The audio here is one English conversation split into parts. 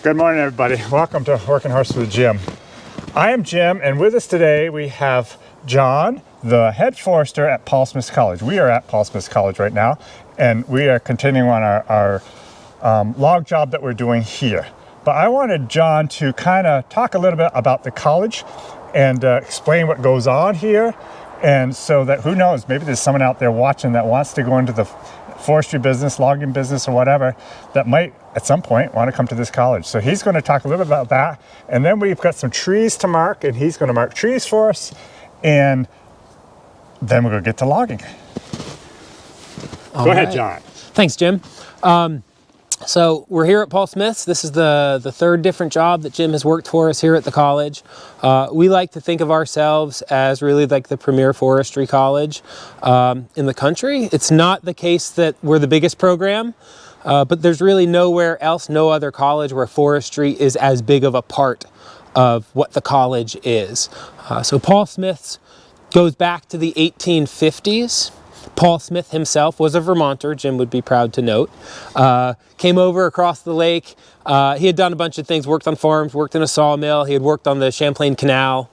Good morning, everybody. Welcome to Working Horse with Jim. I am Jim, and with us today we have John, the head forester at Paul Smith College. We are at Paul Smith College right now, and we are continuing on our log job that we're doing here. But I wanted John to kind of talk a little bit about the college and explain what goes on here, and so that, who knows, maybe there's someone out there watching that wants to go into the forestry business, logging business, or whatever, that might at some point want to come to this college. So he's going to talk a little bit about that, and then we've got some trees to mark, and he's going to mark trees for us, and then we're going to get to logging. Go ahead, John. Thanks, Jim. So we're here at Paul Smith's. This is the third different job that Jim has worked for us here at the college. We like to think of ourselves as really like the premier forestry college in the country. It's not the case that we're the biggest program, but there's really nowhere else, no other college where forestry is as big of a part of what the college is. So Paul Smith's goes back to the 1850s. Paul Smith himself was a Vermonter, Jim would be proud to note. Came over across the lake. He had done a bunch of things, worked on farms, worked in a sawmill. He had worked on the Champlain Canal.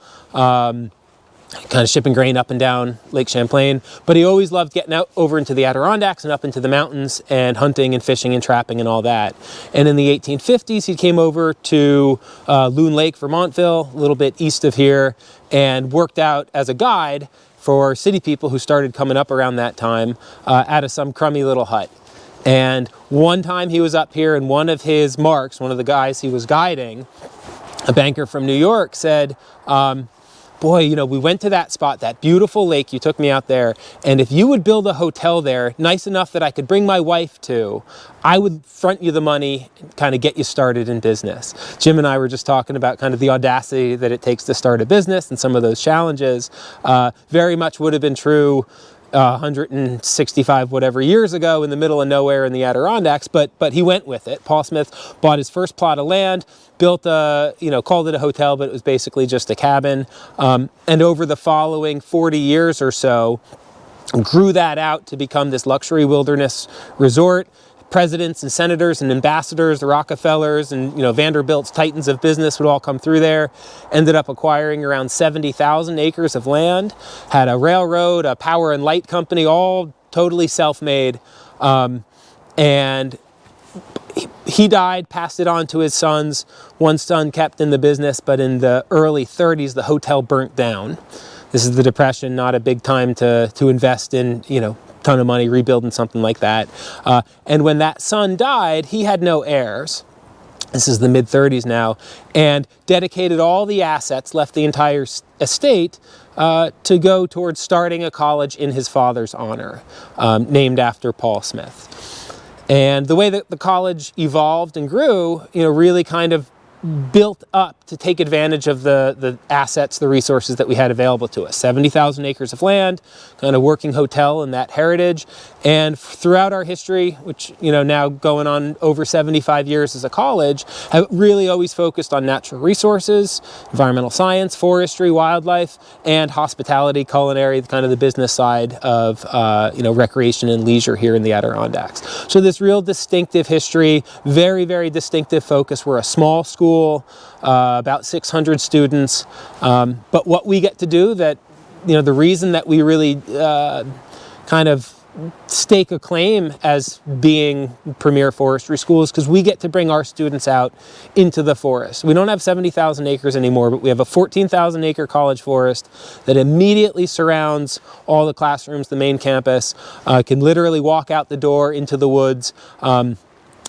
kind of shipping grain up and down Lake Champlain. But he always loved getting out over into the Adirondacks and up into the mountains and hunting and fishing and trapping and all that. And in the 1850s, he came over to Loon Lake, Vermontville, a little bit east of here, and worked out as a guide for city people who started coming up around that time out of some crummy little hut. And one time he was up here, and one of his marks, one of the guys he was guiding, a banker from New York, said, boy, you know, we went to that spot, that beautiful lake, you took me out there, and if you would build a hotel there, nice enough that I could bring my wife to, I would front you the money and kind of get you started in business. Jim and I were just talking about kind of the audacity that it takes to start a business and some of those challenges. Very much would have been true 165 whatever years ago in the middle of nowhere in the Adirondacks, but he went with it. Paul Smith bought his first plot of land, built a, called it a hotel, but it was basically just a cabin. And over the following 40 years or so, grew that out to become this luxury wilderness resort. Presidents and senators and ambassadors, the Rockefellers and Vanderbilt's titans of business would all come through there. Ended up acquiring around 70,000 acres of land, had a railroad, a power and light company, all totally self-made. And he died, passed it on to his sons. One son kept in the business, but in the early 30s, the hotel burnt down. This is the Depression, not a big time to invest in, ton of money rebuilding something like that. And when that son died, he had no heirs. This is the mid-30s now, and dedicated all the assets, left the entire estate to go towards starting a college in his father's honor, named after Paul Smith. And the way that the college evolved and grew, really kind of built up to take advantage of the assets, the resources that we had available to us. 70,000 acres of land, kind of working hotel and that heritage. And throughout our history, which, now going on over 75 years as a college, have really always focused on natural resources, environmental science, forestry, wildlife, and hospitality, culinary, kind of the business side of, recreation and leisure here in the Adirondacks. So this real distinctive history, very, very distinctive focus. We're a small school, about 600 students. But what we get to do that, the reason that we really kind of stake a claim as being premier forestry schools, because we get to bring our students out into the forest. We don't have 70,000 acres anymore, but we have a 14,000 acre college forest that immediately surrounds all the classrooms, the main campus, can literally walk out the door into the woods,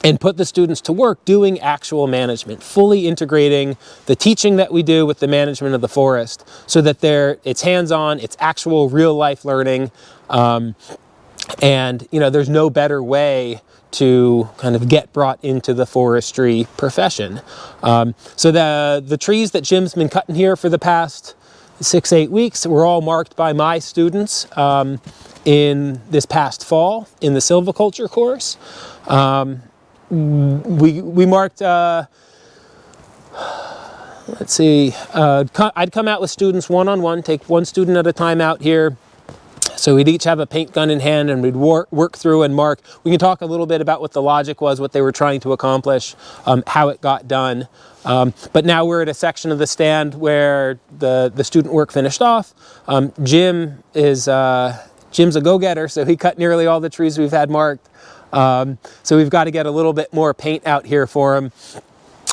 and put the students to work doing actual management, fully integrating the teaching that we do with the management of the forest so that it's hands-on, it's actual real-life learning. And there's no better way to kind of get brought into the forestry profession. So the trees that Jim's been cutting here for the past 6-8 weeks were all marked by my students in this past fall in the silviculture course. We marked, let's see, I'd come out with students one-on-one, take one student at a time out here. So we'd each have a paint gun in hand and we'd work through and mark. We can talk a little bit about what the logic was, what they were trying to accomplish, how it got done. But now we're at a section of the stand where the student work finished off. Jim's a go-getter, so he cut nearly all the trees we've had marked. So we've got to get a little bit more paint out here for him.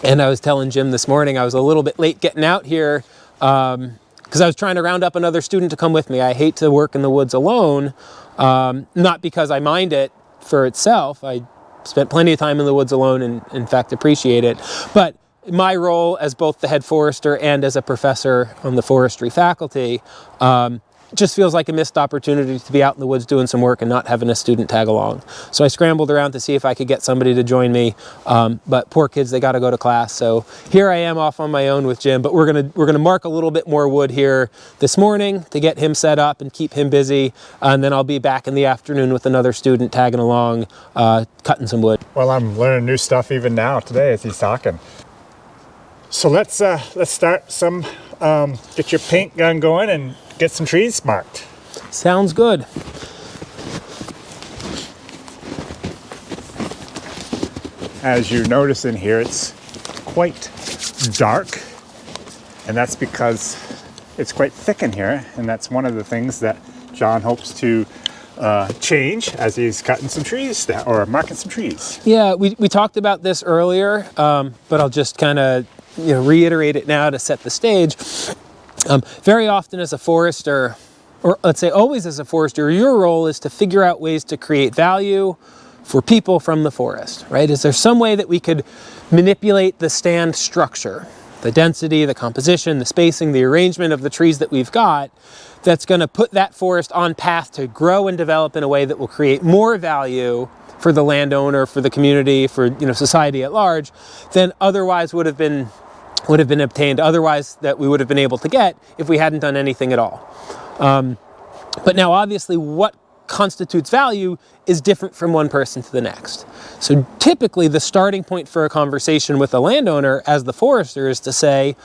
And I was telling Jim this morning, I was a little bit late getting out here because I was trying to round up another student to come with me. I hate to work in the woods alone, not because I mind it for itself. I spent plenty of time in the woods alone and in fact appreciate it. But my role as both the head forester and as a professor on the forestry faculty, just feels like a missed opportunity to be out in the woods doing some work and not having a student tag along. So I scrambled around to see if I could get somebody to join me, but poor kids, they got to go to class. So here I am off on my own with Jim, but we're gonna mark a little bit more wood here this morning to get him set up and keep him busy, and then I'll be back in the afternoon with another student tagging along, cutting some wood. Well, I'm learning new stuff even now today as he's talking. So let's start some, get your paint gun going and get some trees marked. Sounds good. As you notice in here, it's quite dark, and that's because it's quite thick in here, and that's one of the things that John hopes to change as he's cutting some trees down, or marking some trees. Yeah, we talked about this earlier, but I'll just kind of reiterate it now to set the stage. Very often as a forester, or let's say always as a forester, your role is to figure out ways to create value for people from the forest, right? Is there some way that we could manipulate the stand structure, the density, the composition, the spacing, the arrangement of the trees that we've got, that's going to put that forest on path to grow and develop in a way that will create more value for the landowner, for the community, for society at large, than otherwise would have been obtained, otherwise that we would have been able to get if we hadn't done anything at all. But now obviously what constitutes value is different from one person to the next. So typically the starting point for a conversation with a landowner as the forester is to say,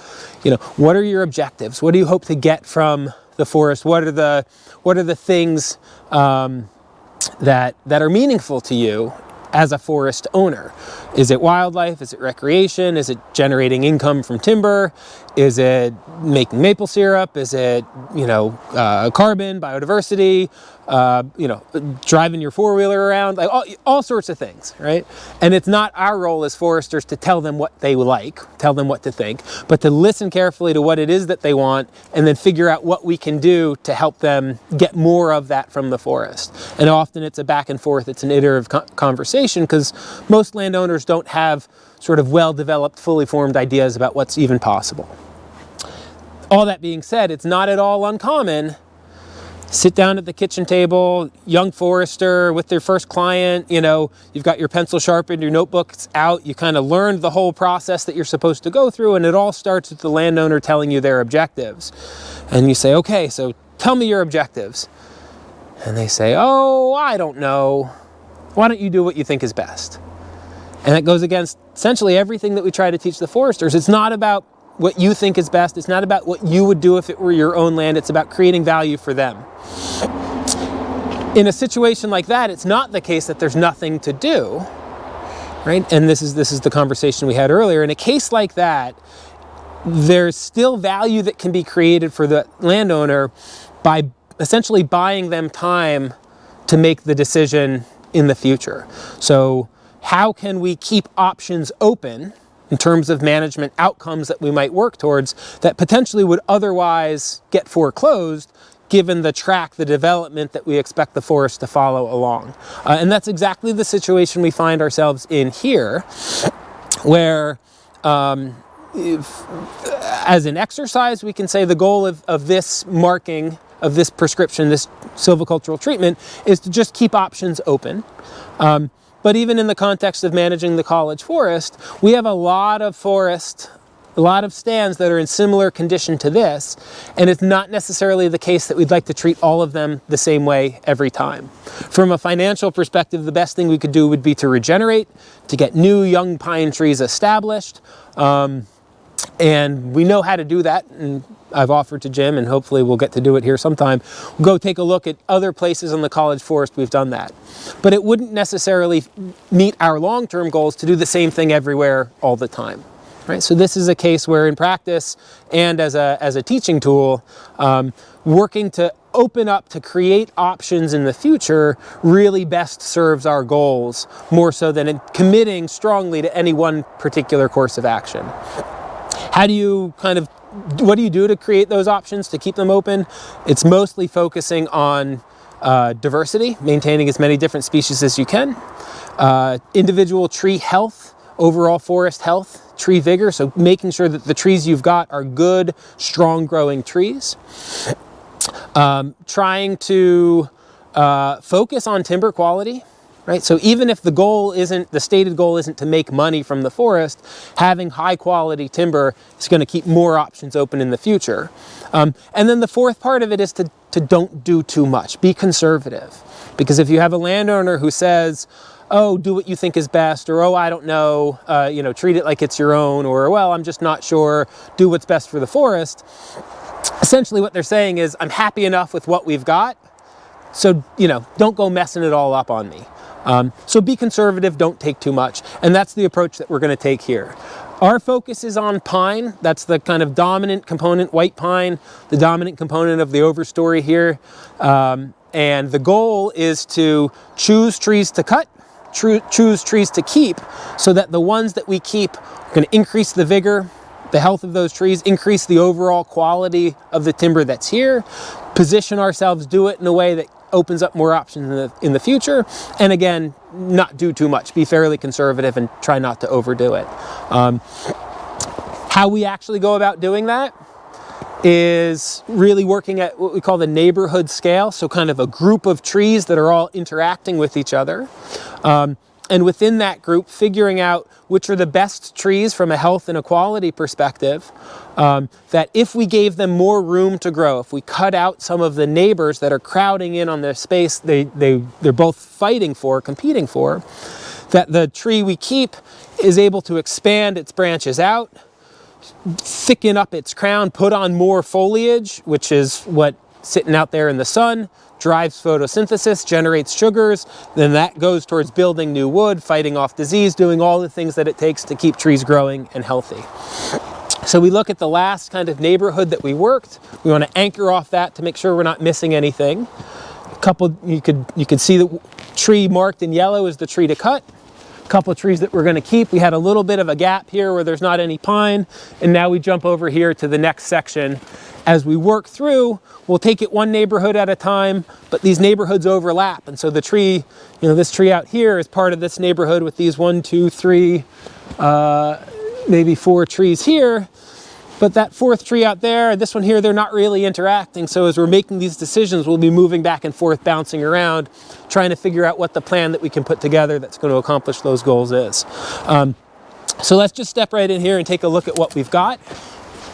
what are your objectives? What do you hope to get from the forest? What are the things that are meaningful to you as a forest owner? Is it wildlife? Is it recreation? Is it generating income from timber? Is it making maple syrup? Is it carbon, biodiversity? Driving your four-wheeler around, like all sorts of things, right? And it's not our role as foresters to tell them what they like, tell them what to think, but to listen carefully to what it is that they want and then figure out what we can do to help them get more of that from the forest. And often it's a back and forth, it's an iterative conversation, because most landowners don't have sort of well-developed, fully formed ideas about what's even possible. All that being said, it's not at all uncommon. Sit down at the kitchen table, young forester with their first client, you've got your pencil sharpened, your notebook's out, you kind of learned the whole process that you're supposed to go through, and it all starts with the landowner telling you their objectives. And you say, okay, so tell me your objectives. And they say, oh, I don't know. Why don't you do what you think is best? And that goes against essentially everything that we try to teach the foresters. It's not about what you think is best. It's not about what you would do if it were your own land. It's about creating value for them. In a situation like that, it's not the case that there's nothing to do, right? And this is the conversation we had earlier. In a case like that, there's still value that can be created for the landowner by essentially buying them time to make the decision in the future. So how can we keep options open in terms of management outcomes that we might work towards that potentially would otherwise get foreclosed given the track, the development that we expect the forest to follow along. And that's exactly the situation we find ourselves in here, where as an exercise, we can say the goal of this marking, of this prescription, this silvicultural treatment, is to just keep options open. But even in the context of managing the college forest, we have a lot of stands that are in similar condition to this, and it's not necessarily the case that we'd like to treat all of them the same way every time. From a financial perspective, the best thing we could do would be to regenerate, to get new young pine trees established, and we know how to do that, and I've offered to Jim, and hopefully we'll get to do it here sometime. We'll go take a look at other places in the college forest we've done that. But it wouldn't necessarily meet our long-term goals to do the same thing everywhere all the time. Right? So this is a case where in practice and as a teaching tool, working to open up to create options in the future really best serves our goals more so than in committing strongly to any one particular course of action. What do you do to create those options, to keep them open? It's mostly focusing on diversity, maintaining as many different species as you can, individual tree health, overall forest health, tree vigor, so making sure that the trees you've got are good, strong growing trees. Trying to focus on timber quality, right? So even if the stated goal isn't to make money from the forest, having high quality timber is going to keep more options open in the future. And then the fourth part of it is to don't do too much, be conservative. Because if you have a landowner who says, oh, do what you think is best, or, oh, I don't know, treat it like it's your own, or, well, I'm just not sure, do what's best for the forest. Essentially what they're saying is, I'm happy enough with what we've got, so, don't go messing it all up on me. So be conservative, don't take too much. And that's the approach that we're going to take here. Our focus is on pine. That's the kind of dominant component, white pine, the dominant component of the overstory here. And the goal is to choose trees to cut, choose trees to keep, so that the ones that we keep are going to increase the vigor, the health of those trees, increase the overall quality of the timber that's here, position ourselves, do it in a way that opens up more options in the future, and again, not do too much, be fairly conservative and try not to overdo it. How we actually go about doing that is really working at what we call the neighborhood scale, so kind of a group of trees that are all interacting with each other. And within that group, figuring out which are the best trees from a health and a quality perspective, that if we gave them more room to grow, if we cut out some of the neighbors that are crowding in on their space they're both fighting for, competing for, that the tree we keep is able to expand its branches out, thicken up its crown, put on more foliage, which is what sitting out there in the sun drives photosynthesis, generates sugars, then that goes towards building new wood, fighting off disease, doing all the things that it takes to keep trees growing and healthy. So we look at the last kind of neighborhood that we worked. We want to anchor off that to make sure we're not missing anything. A couple, you could see the tree marked in yellow is the tree to cut. A couple of trees that we're going to keep. We had a little bit of a gap here where there's not any pine, and now we jump over here to the next section. As we work through, we'll take it one neighborhood at a time, but these neighborhoods overlap. And so the tree, this tree out here is part of this neighborhood with these 1, 2, 3, maybe 4 trees here. But that fourth tree out there, and this one here, they're not really interacting. So as we're making these decisions, we'll be moving back and forth, bouncing around, trying to figure out what the plan that we can put together that's going to accomplish those goals is. So let's just step right in here and take a look at what we've got.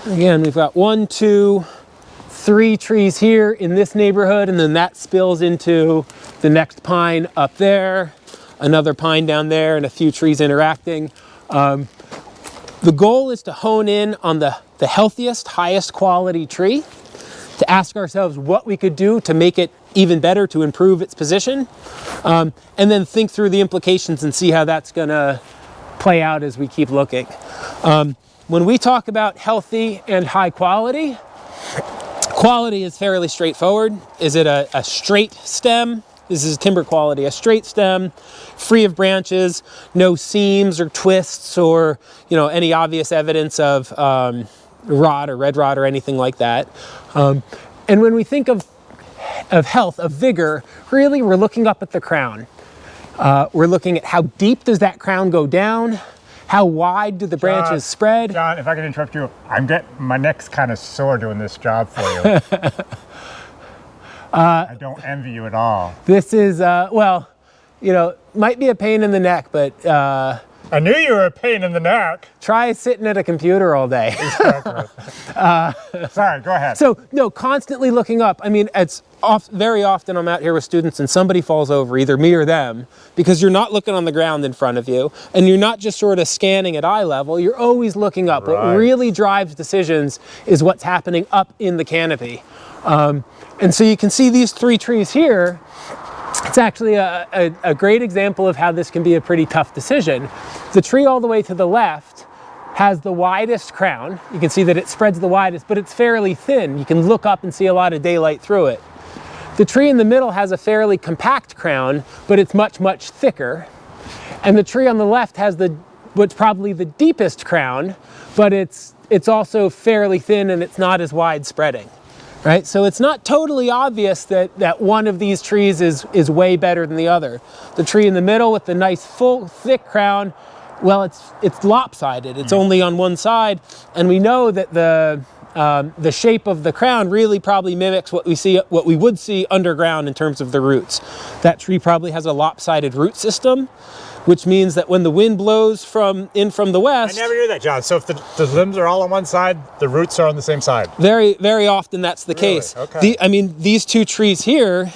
Again, we've got 1, 2, 3 trees here in this neighborhood, and then that spills into the next pine up there, another pine down there, and a few trees interacting. The goal is to hone in on the healthiest, highest quality tree, to ask ourselves what we could do to make it even better, to improve its position, and then think through the implications and see how that's going to play out as we keep looking. When we talk about healthy and high quality, quality is fairly straightforward. Is it a straight stem? This is timber quality, a straight stem, free of branches, no seams or twists or any obvious evidence of rot or red rot or anything like that. And when we think of health, of vigor, really we're looking up at the crown. We're looking at how deep does that crown go down? How wide do the branches spread? John, if I can interrupt you, my neck's kind of sore doing this job for you. I don't envy you at all. This is, might be a pain in the neck, but... I knew you were a pain in the neck. Try sitting at a computer all day. Exactly. Sorry, go ahead. So, no, constantly looking up. I mean, very often I'm out here with students and somebody falls over, either me or them, because you're not looking on the ground in front of you, and you're not just sort of scanning at eye level, you're always looking up. Right. What really drives decisions is what's happening up in the canopy. And so you can see these 3 trees here. It's actually a great example of how this can be a pretty tough decision. The tree all the way to the left has the widest crown. You can see that it spreads the widest, but it's fairly thin. You can look up and see a lot of daylight through it. The tree in the middle has a fairly compact crown, but it's much, much thicker. And the tree on the left has what's probably the deepest crown, but it's also fairly thin and it's not as wide spreading. Right? So it's not totally obvious that one of these trees is way better than the other. The tree in the middle with the nice full thick crown, well, it's lopsided. It's only on one side, and we know that the shape of the crown really probably mimics what we would see underground in terms of the roots. That tree probably has a lopsided root system, which means that when the wind blows from the west... I never knew that, John. So if the limbs are all on one side, the roots are on the same side? Very, very often that's the case. Okay. These 2 trees here,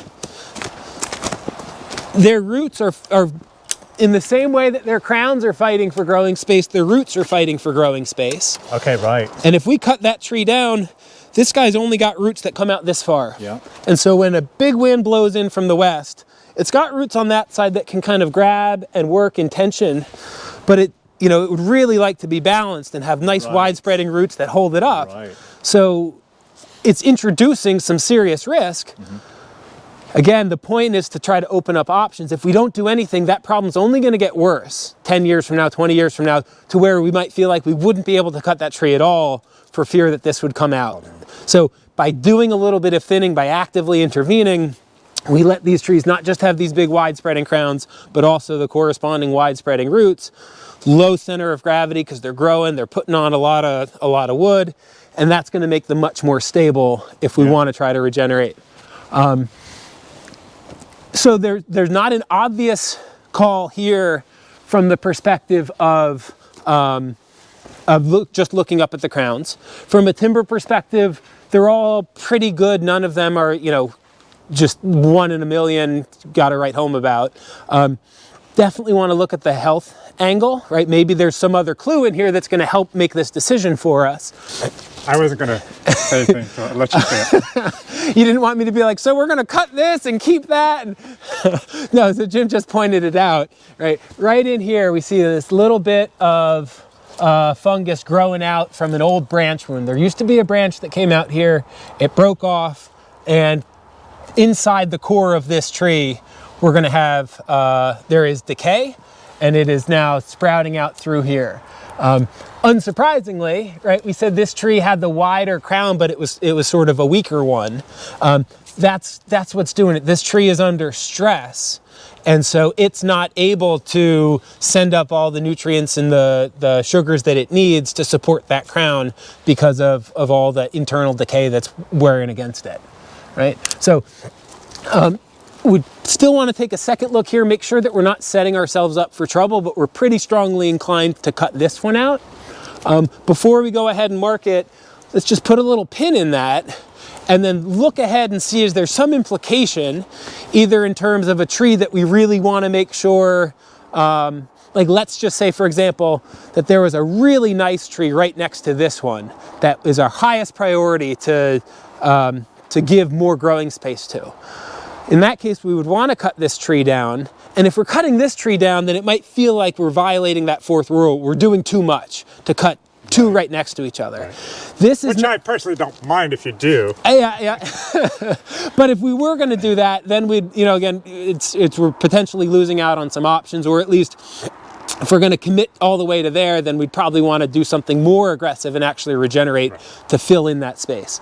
their roots are in the same way that their crowns are fighting for growing space, their roots are fighting for growing space. Okay, right. And if we cut that tree down, this guy's only got roots that come out this far. Yeah. And so when a big wind blows in from the west, it's got roots on that side that can kind of grab and work in tension, but it would really like to be balanced and have nice wide spreading roots that hold it up. So it's introducing some serious risk. Again, the point is to try to open up options. If we don't do anything, that problem's only going to get worse 10 years from now, 20 years from now, to where we might feel like we wouldn't be able to cut that tree at all for fear that this would come out. So by doing a little bit of thinning, by actively intervening, we let these trees not just have these big wide spreading crowns, but also the corresponding wide spreading roots, low center of gravity because they're growing, they're putting on a lot of wood, and that's going to make them much more stable if we want to try to regenerate. So there's not an obvious call here from the perspective of just looking up at the crowns. From a timber perspective, they're all pretty good. None of them are, just 1 in a million, got to write home about. Definitely want to look at the health angle, right? Maybe there's some other clue in here that's going to help make this decision for us. I wasn't going to say anything, so I'll let you say it. You didn't want me to be like, so we're going to cut this and keep that? No, so Jim just pointed it out, right? Right in here, we see this little bit of fungus growing out from an old branch wound. There used to be a branch that came out here, it broke off, and inside the core of this tree, we're going to have, there is decay, and it is now sprouting out through here. Unsurprisingly, right, we said this tree had the wider crown, but it was sort of a weaker one. That's what's doing it. This tree is under stress, and so it's not able to send up all the nutrients and the sugars that it needs to support that crown because of all the internal decay that's wearing against it, right? So we still want to take a second look here, make sure that we're not setting ourselves up for trouble, but we're pretty strongly inclined to cut this one out. Before we go ahead and mark it, let's just put a little pin in that and then look ahead and see is there some implication, either in terms of a tree that we really want to make sure, like let's just say, for example, that there was a really nice tree right next to this one that is our highest priority to give more growing space to. In that case, we would want to cut this tree down. And if we're cutting this tree down, then it might feel like we're violating that fourth rule. We're doing too much to cut two right next to each other. Right. This is Which I personally don't mind if you do. Yeah. But if we were going to do that, then we'd, again, we're potentially losing out on some options, or at least if we're going to commit all the way to there, then we'd probably want to do something more aggressive and actually regenerate to fill in that space.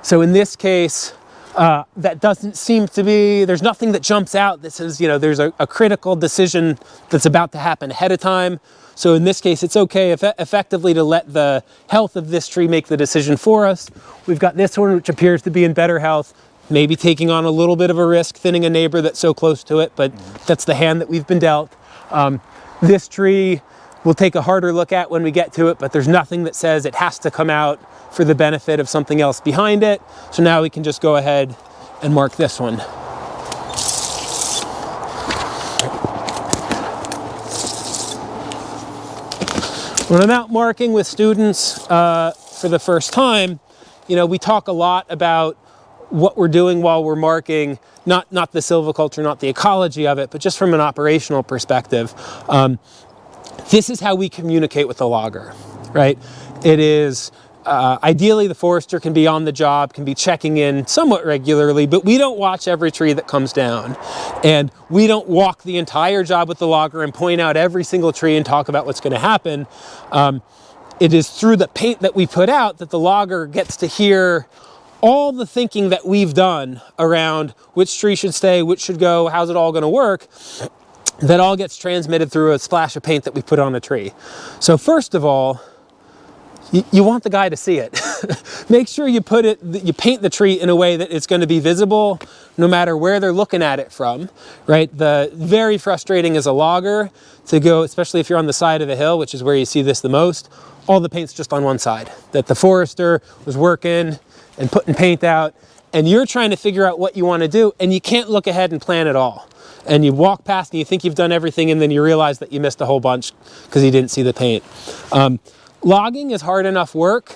So in this case, that doesn't seem to be, there's nothing that jumps out that says, there's a critical decision that's about to happen ahead of time. So in this case, it's okay effectively to let the health of this tree make the decision for us. We've got this one, which appears to be in better health, maybe taking on a little bit of a risk, thinning a neighbor that's so close to it, but that's the hand that we've been dealt. This tree we'll take a harder look at when we get to it, but there's nothing that says it has to come out for the benefit of something else behind it. So now we can just go ahead and mark this one. When I'm out marking with students for the first time, we talk a lot about what we're doing while we're marking, not the silviculture, not the ecology of it, but just from an operational perspective. This is how we communicate with the logger, right? It is, ideally the forester can be on the job, can be checking in somewhat regularly, but we don't watch every tree that comes down. And we don't walk the entire job with the logger and point out every single tree and talk about what's going to happen. It is through the paint that we put out that the logger gets to hear all the thinking that we've done around which tree should stay, which should go, how's it all going to work. That all gets transmitted through a splash of paint that we put on a tree. So first of all, you want the guy to see it. Make sure you paint the tree in a way that it's going to be visible no matter where they're looking at it from, right? Very frustrating as a logger to go, especially if you're on the side of a hill, which is where you see this the most, all the paint's just on one side. That the forester was working and putting paint out, and you're trying to figure out what you want to do, and you can't look ahead and plan it all. And you walk past and you think you've done everything, and then you realize that you missed a whole bunch because you didn't see the paint. Logging is hard enough work.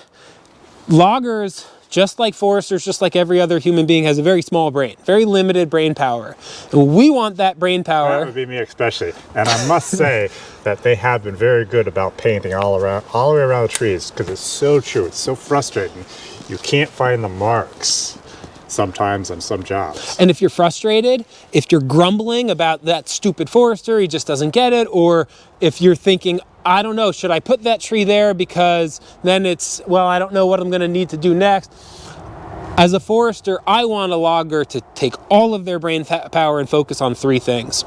Loggers just like foresters, just like every other human being, has a very small brain, very limited brain power. And we want that brain power. That would be me especially. And I must say that they have been very good about painting all the way around the trees, because it's so true. It's so frustrating. You can't find the marks sometimes on some jobs. And if you're frustrated, if you're grumbling about that stupid forester, he just doesn't get it, or if you're thinking, I don't know, should I put that tree there because then it's, well, I don't know what I'm going to need to do next. As a forester, I want a logger to take all of their brain power and focus on three things.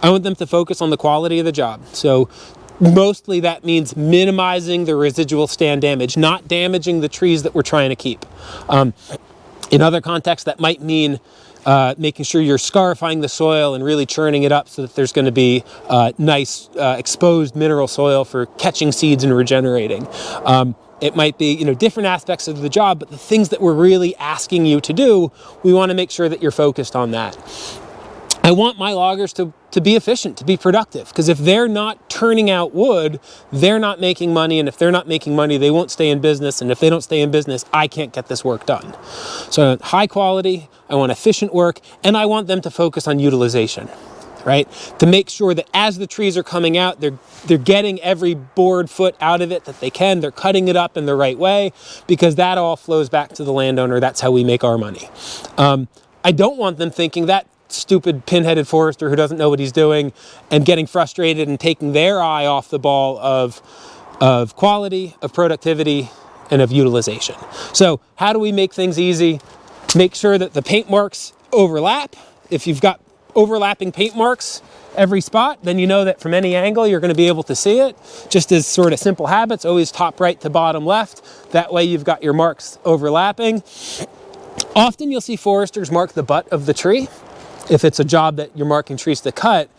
I want them to focus on the quality of the job. So mostly that means minimizing the residual stand damage, not damaging the trees that we're trying to keep. In other contexts, that might mean making sure you're scarifying the soil and really churning it up so that there's going to be nice exposed mineral soil for catching seeds and regenerating. It might be, different aspects of the job, but the things that we're really asking you to do, we want to make sure that you're focused on that. I want my loggers to be efficient, to be productive, because if they're not turning out wood, they're not making money, and if they're not making money, they won't stay in business, and if they don't stay in business, I can't get this work done. So I want high quality, I want efficient work, and I want them to focus on utilization, right? To make sure that as the trees are coming out, they're getting every board foot out of it that they can, they're cutting it up in the right way, because that all flows back to the landowner. That's how we make our money. I don't want them thinking that stupid pinheaded forester who doesn't know what he's doing and getting frustrated and taking their eye off the ball of quality, of productivity, and of utilization. So how do we make things easy? Make sure that the paint marks overlap. If you've got overlapping paint marks every spot, then you know that from any angle you're going to be able to see it. Just as sort of simple habits, always top right to bottom left. That way you've got your marks overlapping. Often you'll see foresters mark the butt of the tree if it's a job that you're marking trees to cut.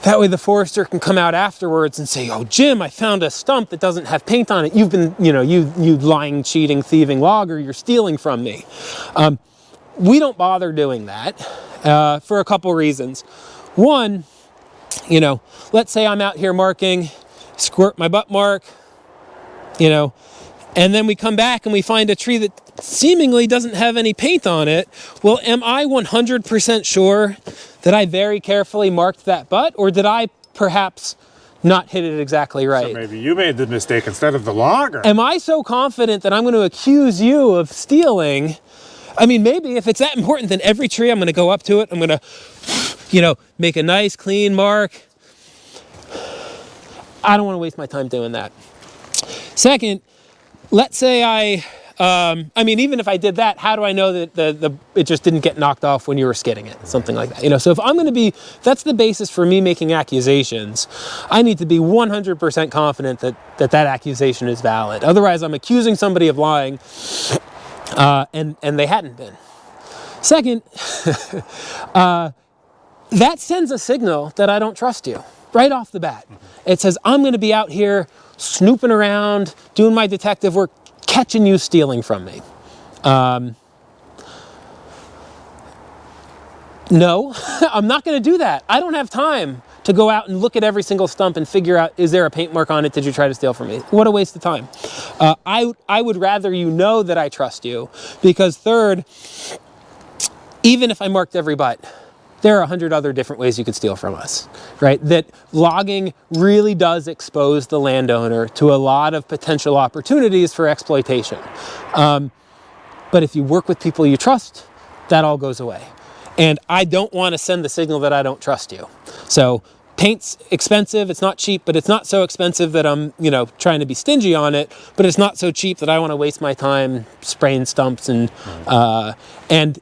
That way the forester can come out afterwards and say, oh, Jim, I found a stump that doesn't have paint on it. You've been, you lying, cheating, thieving logger, you're stealing from me. We don't bother doing that for a couple reasons. One, let's say I'm out here marking, squirt my butt mark, and then we come back and we find a tree that seemingly doesn't have any paint on it. Well, am I 100% sure that I very carefully marked that butt, or did I perhaps not hit it exactly right? So maybe you made the mistake instead of the logger. Am I so confident that I'm going to accuse you of stealing? I mean, maybe if it's that important, then every tree I'm going to go up to it, I'm going to, make a nice clean mark. I don't want to waste my time doing that. Second, let's say even if I did that, how do I know that it just didn't get knocked off when you were skidding it? Something like that. So if I'm going to that's the basis for me making accusations, I need to be 100% confident that accusation is valid. Otherwise, I'm accusing somebody of lying, and they hadn't been. Second, that sends a signal that I don't trust you right off the bat. It says, I'm going to be out here snooping around, doing my detective work, catching you stealing from me. No, I'm not going to do that. I don't have time to go out and look at every single stump and figure out, is there a paint mark on it? Did you try to steal from me? What a waste of time. I would rather you know that I trust you, because third, even if I marked every butt, there are 100 other different ways you could steal from us, right? That logging really does expose the landowner to a lot of potential opportunities for exploitation. But if you work with people you trust, that all goes away. And I don't want to send the signal that I don't trust you. So paint's expensive, it's not cheap, but it's not so expensive that I'm, trying to be stingy on it, but it's not so cheap that I want to waste my time spraying stumps and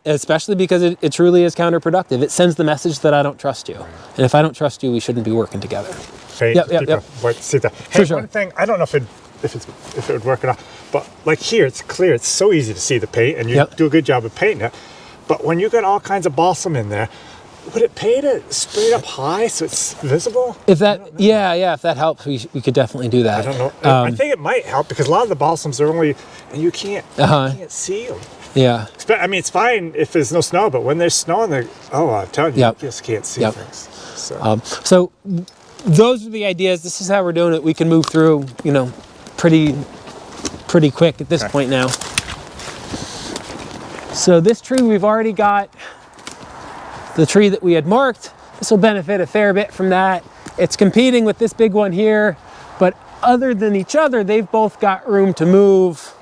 especially because it truly is counterproductive. It sends the message that I don't trust you. And if I don't trust you, we shouldn't be working together. Hey, Yep. See that. Hey, For sure. One thing, I don't know if it would work or not, but like here, it's clear, it's so easy to see the paint, and you do a good job of painting it. But when you got all kinds of balsam in there, would it pay to spray it up high so it's visible? If that, if that helps, we could definitely do that. I don't know. I think it might help, because a lot of the balsams are only, and you can't see them. Yeah. I mean, it's fine if there's no snow, but when there's snow, I'm telling you, you just can't see things. So those are the ideas. This is how we're doing it. We can move through, pretty quick at this point now. So this tree, we've already got the tree that we had marked. This will benefit a fair bit from that. It's competing with this big one here, but other than each other, they've both got room to move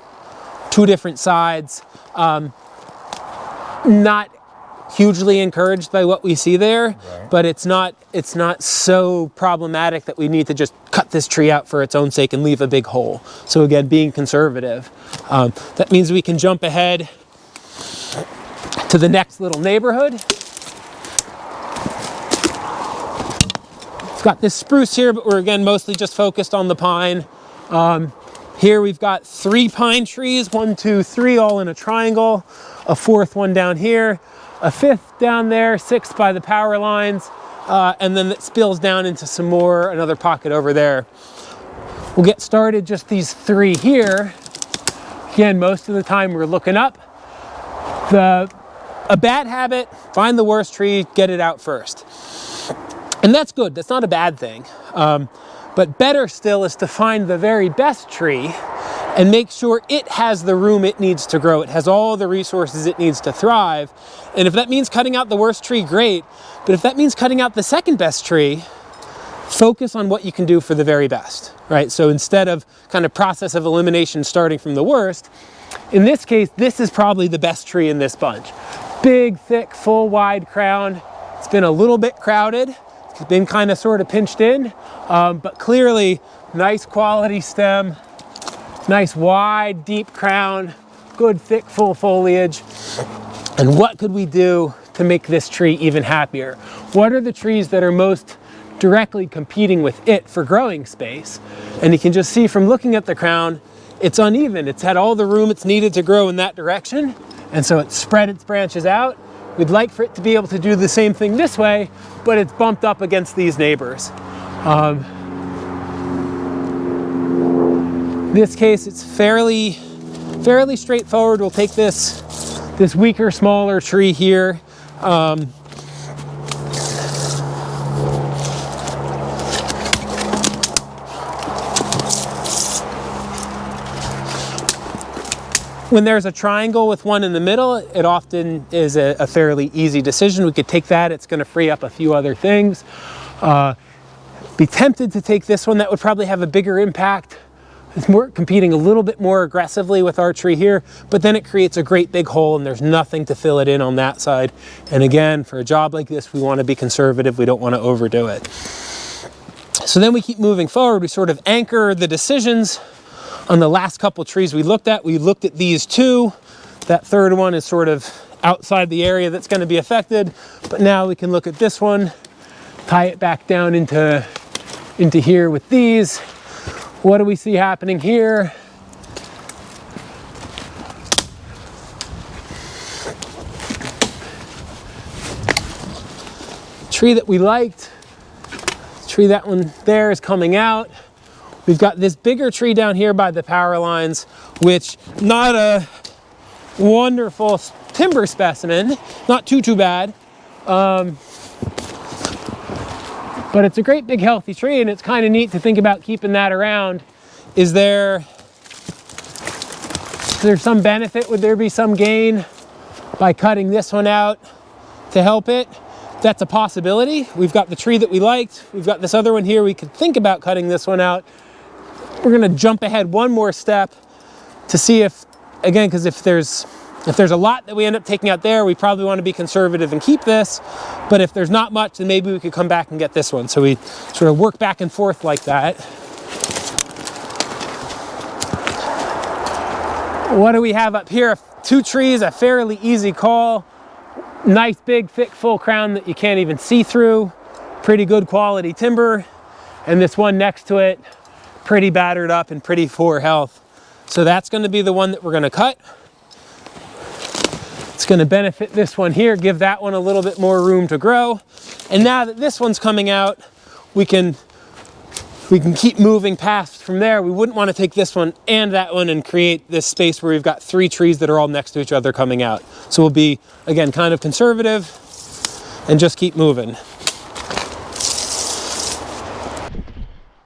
two different sides. Not hugely encouraged by what we see there, right. But it's not so problematic that we need to just cut this tree out for its own sake and leave a big hole. So again, being conservative. That means we can jump ahead to the next little neighborhood. We've got this spruce here, but we're again mostly just focused on the pine. Here we've got 3 pine trees, 1, 2, 3, all in a triangle. A 4th one down here, a 5th down there, 6th by the power lines, and then it spills down into some more, another pocket over there. We'll get started just these 3 here. Again, most of the time we're looking up. A bad habit, find the worst tree, get it out first. And that's good, that's not a bad thing. But better still is to find the very best tree and make sure it has the room it needs to grow. It has all the resources it needs to thrive. And if that means cutting out the worst tree, great. But if that means cutting out the second best tree, focus on what you can do for the very best, right? So instead of kind of process of elimination starting from the worst, in this case, this is probably the best tree in this bunch. Big, thick, full, wide crown. It's been a little bit crowded. It's been kind of sort of pinched in, but clearly nice quality stem. Nice wide, deep crown, good thick full foliage. And what could we do to make this tree even happier? What are the trees that are most directly competing with it for growing space? And you can just see from looking at the crown, it's uneven. It's had all the room it's needed to grow in that direction. And so it's spread its branches out. We'd like for it to be able to do the same thing this way, but it's bumped up against these neighbors. In this case, it's fairly straightforward. We'll take this weaker, smaller tree here. When there's a triangle with one in the middle, it often is a fairly easy decision. We could take that, it's gonna free up a few other things. Be tempted to take this one, that would probably have a bigger impact. It's more competing a little bit more aggressively with our tree here, but then it creates a great big hole and there's nothing to fill it in on that side. And again, for a job like this, we want to be conservative. We don't want to overdo it. So then we keep moving forward. We sort of anchor the decisions on the last couple trees we looked at. We looked at these 2. That 3rd one is sort of outside the area that's going to be affected, but now we can look at this one, tie it back down into here with these. What do we see happening here? Tree that we liked, tree, that one there is coming out. We've got this bigger tree down here by the power lines, which not a wonderful timber specimen, not too bad. But it's a great big healthy tree, and it's kind of neat to think about keeping that around. Is there some benefit? Would there be some gain by cutting this one out to help it? That's a possibility. We've got the tree that we liked. We've got this other one here. We could think about cutting this one out. We're gonna jump ahead one more step to see if, again, because if there's a lot that we end up taking out there, we probably want to be conservative and keep this. But if there's not much, then maybe we could come back and get this one. So we sort of work back and forth like that. What do we have up here? 2 trees, a fairly easy call. Nice, big, thick, full crown that you can't even see through. Pretty good quality timber. And this one next to it, pretty battered up and pretty poor health. So that's going to be the one that we're going to cut. It's going to benefit this one here, give that one a little bit more room to grow. And now that this one's coming out, we can keep moving past from there. We wouldn't want to take this one and that one and create this space where we've got 3 trees that are all next to each other coming out. So we'll be, again, kind of conservative and just keep moving.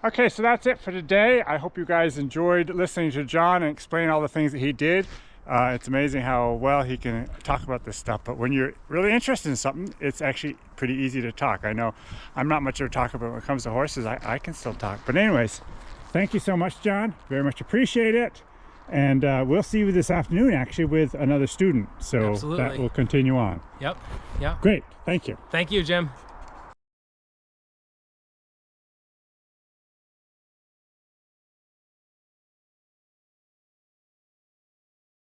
Okay, so that's it for today. I hope you guys enjoyed listening to John and explain all the things that he did. It's amazing how well he can talk about this stuff, but when you're really interested in something, it's actually pretty easy to talk. I know I'm not much of a talker, but when it comes to horses, I can still talk. But anyways, thank you so much, John. Very much appreciate it. And we'll see you this afternoon, actually, with another student. So Absolutely. that will continue on. Yep. Yeah. Great. Thank you. Thank you, Jim.